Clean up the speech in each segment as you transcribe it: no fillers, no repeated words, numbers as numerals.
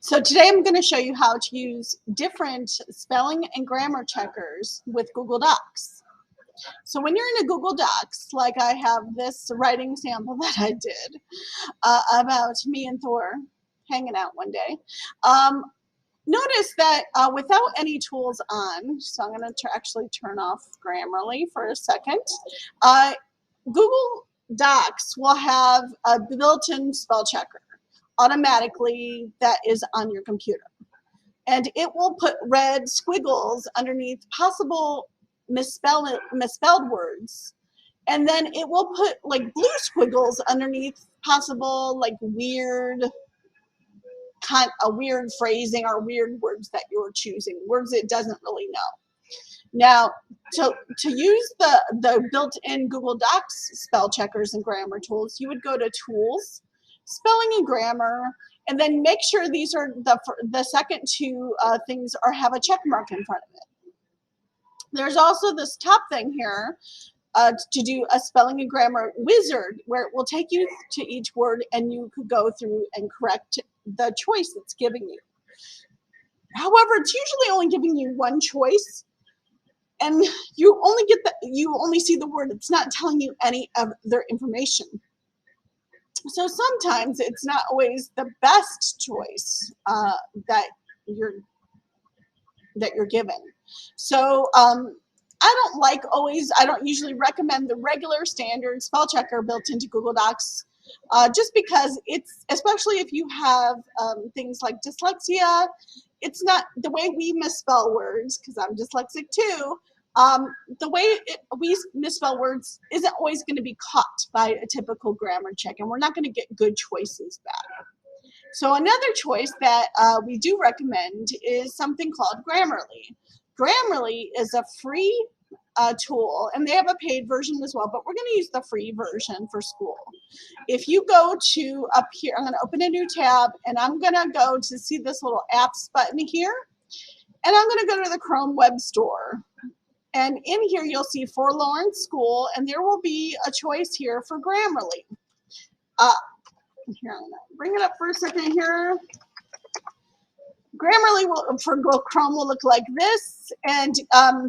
So today I'm going to show you how to use different spelling and grammar checkers with Google Docs. So when you're in a Google Docs, like I have this writing sample that I did about me and Thor hanging out one day, notice that without any tools on, so I'm going to actually turn off Grammarly for a second, Google Docs will have a built-in spell checker automatically that is on your computer. And it will put red squiggles underneath possible misspelled words. And then it will put like blue squiggles underneath possible like weird phrasing or weird words that you're choosing, words it doesn't really know. Now, to use the built-in Google Docs spell checkers and grammar tools, you would go to Tools, Spelling and Grammar, and then make sure these are the second two things have a check mark in front of it. There's also this top thing here to do a spelling and grammar wizard, where it will take you to each word and you could go through and correct the choice it's giving you. However, it's usually only giving you one choice, and you only see the word. It's not telling you any of their information. So sometimes it's not always the best choice that you're given. So I don't usually recommend the regular standard spell checker built into Google Docs, just because especially if you have things like dyslexia, it's not the way we misspell words, because I'm dyslexic too. The way we misspell words isn't always going to be caught by a typical grammar check, and we're not going to get good choices back. So another choice that we do recommend is something called Grammarly. Grammarly is a free tool, and they have a paid version as well, but we're going to use the free version for school. If you go to up here, I'm going to open a new tab, and I'm going to go to see this little apps button here, and I'm going to go to the Chrome Web Store. And in here, you'll see Forlorn School, and there will be a choice here for Grammarly. Here, I'm going to bring it up for a second here. Grammarly for Chrome will look like this, and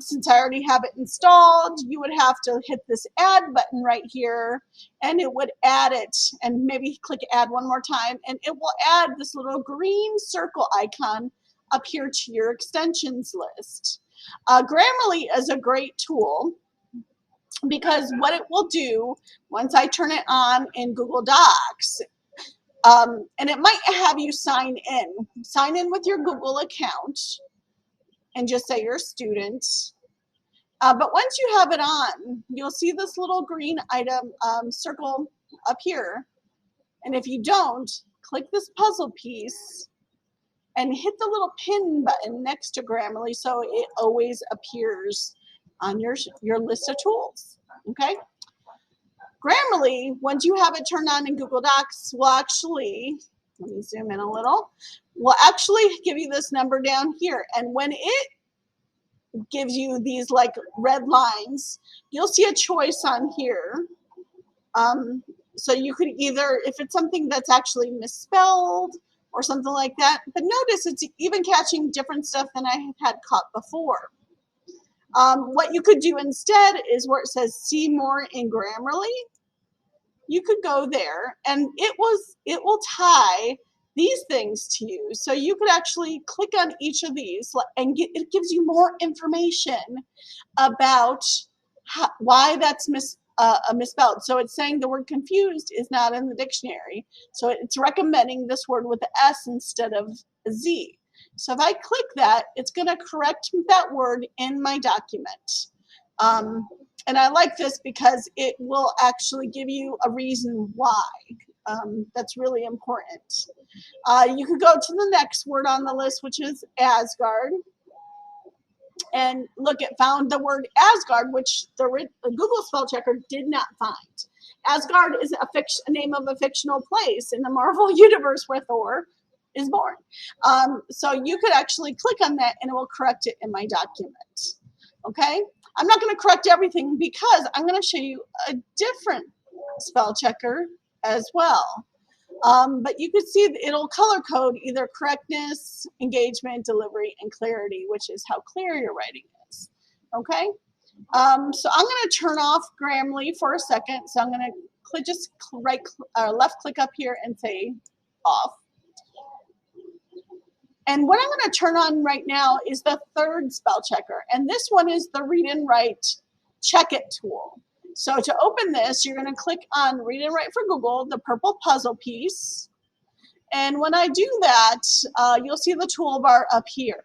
since I already have it installed, you would have to hit this add button right here, and it would add it, and maybe click add one more time, and it will add this little green circle icon up here to your extensions list. Grammarly is a great tool because what it will do once I turn it on in Google Docs, and it might have you sign in with your Google account and just say you're a student. But once you have it on, you'll see this little green item circle up here. And if you don't, click this puzzle piece and hit the little pin button next to Grammarly so it always appears on your list of tools. Okay? Grammarly, once you have it turned on in Google Docs, will actually, let me zoom in a little, will actually give you this number down here. And when it gives you these like red lines, you'll see a choice on here. So you could either, if it's something that's actually misspelled or something like that, but notice it's even catching different stuff than I had caught before. What you could do instead is where it says see more in Grammarly, you could go there and it will tie these things to you. So you could actually click on each of these and it gives you more information about why that's misspelled. So it's saying the word confused is not in the dictionary. So it's recommending this word with the S instead of a Z. So if I click that, it's going to correct that word in my document. And I like this because it will actually give you a reason why. That's really important. You could go to the next word on the list, which is Asgard. And look, it found the word Asgard, which the Google spell checker did not find. Asgard is a name of a fictional place in the Marvel universe where Thor is born. So you could actually click on that and it will correct it in my document. Okay? I'm not going to correct everything because I'm going to show you a different spell checker as well. But you can see it'll color code either correctness, engagement, delivery, and clarity, which is how clear your writing is. Okay. So I'm going to turn off Grammarly for a second. So I'm going to just left click up here and say off. And what I'm going to turn on right now is the third spell checker. And this one is the read and write check it tool. So to open this, you're going to click on read and write for Google, the purple puzzle piece. And when I do that, you'll see the toolbar up here.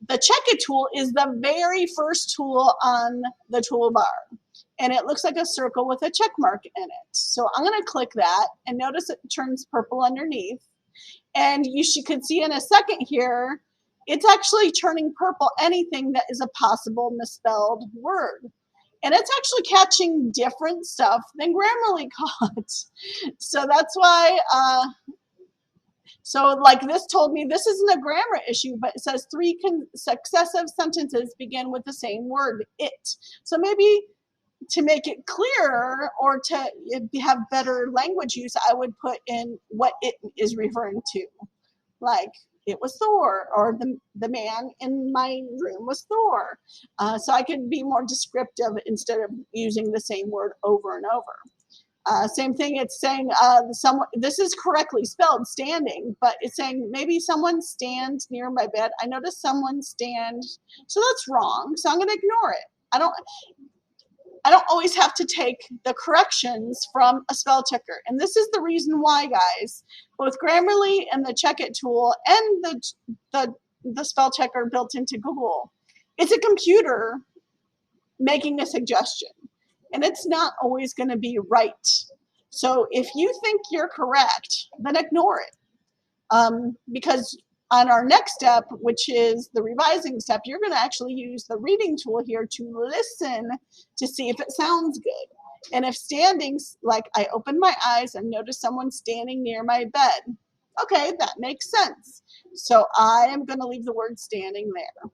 The check it tool is the very first tool on the toolbar. And it looks like a circle with a check mark in it. So I'm going to click that and notice it turns purple underneath. And you can see in a second here, it's actually turning purple anything that is a possible misspelled word. And it's actually catching different stuff than Grammarly caught. So that's why, so like this told me this isn't a grammar issue, but it says 3 successive sentences begin with the same word, it. So maybe to make it clearer or to have better language use, I would put in what it is referring to. Like, it was Thor, or the man in my room was Thor. So I could be more descriptive instead of using the same word over and over. Same thing, it's saying this is correctly spelled, standing, but it's saying maybe someone stand near my bed. I noticed someone stand, so that's wrong. So I'm going to ignore it. I don't always have to take the corrections from a spell checker. And this is the reason why, guys, both Grammarly and the Check It tool and the spell checker built into Google, it's a computer making a suggestion. And it's not always going to be right. So if you think you're correct, then ignore it. Because on our next step, which is the revising step, you're going to actually use the reading tool here to listen to see if it sounds good. And if standing, like I open my eyes and notice someone standing near my bed, okay, that makes sense. So I am going to leave the word standing there.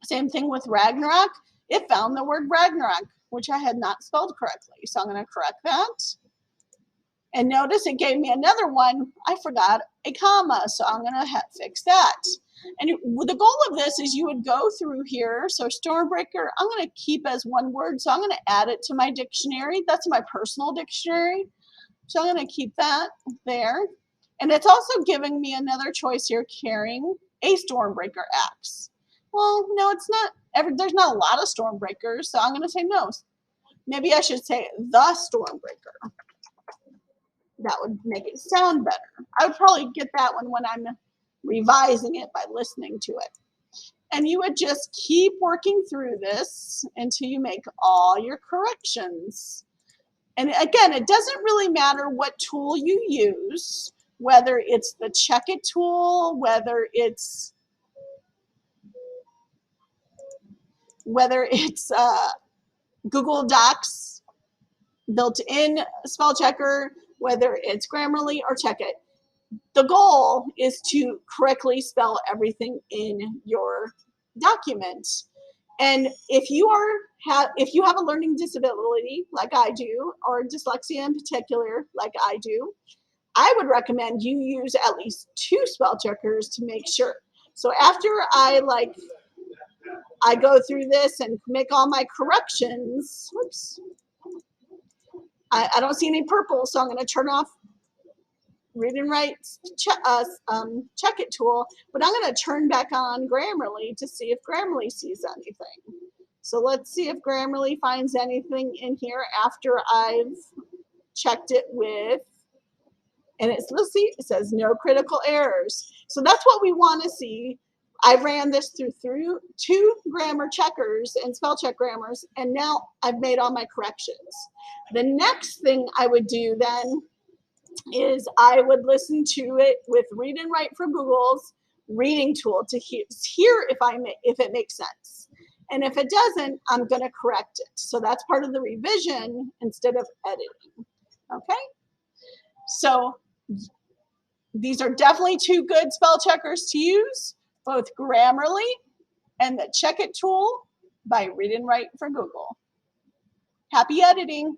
Same thing with Ragnarok. It found the word Ragnarok, which I had not spelled correctly. So I'm going to correct that. And notice it gave me another one. I forgot a comma, so I'm going to fix that. And the goal of this is you would go through here. So Stormbreaker, I'm going to keep as one word. So I'm going to add it to my dictionary. That's my personal dictionary. So I'm going to keep that there. And it's also giving me another choice here, carrying a Stormbreaker axe. Well, no, it's not. There's not a lot of Stormbreakers, so I'm going to say no. Maybe I should say the Stormbreaker. That would make it sound better. I would probably get that one when I'm revising it by listening to it. And you would just keep working through this until you make all your corrections. And again, it doesn't really matter what tool you use, whether it's the Check It tool, whether it's Google Docs built-in spell checker, whether it's Grammarly or Check It. The goal is to correctly spell everything in your document. And if you have a learning disability like I do, or dyslexia in particular like I do, I would recommend you use at least 2 spell checkers to make sure. So after I go through this and make all my corrections, whoops, I don't see any purple, so I'm going to turn off read and write check it tool, but I'm going to turn back on Grammarly to see if Grammarly sees anything. So let's see if Grammarly finds anything in here after I've checked it with, and let's see, it says no critical errors. So that's what we want to see. I ran this through 2 grammar checkers and spell check grammars, and now I've made all my corrections. The next thing I would do then is I would listen to it with Read and Write for Google's reading tool to hear if it makes sense. And if it doesn't, I'm going to correct it. So that's part of the revision instead of editing. Okay? So these are definitely 2 good spell checkers to use, both Grammarly and the Check It tool by Read and Write for Google. Happy editing!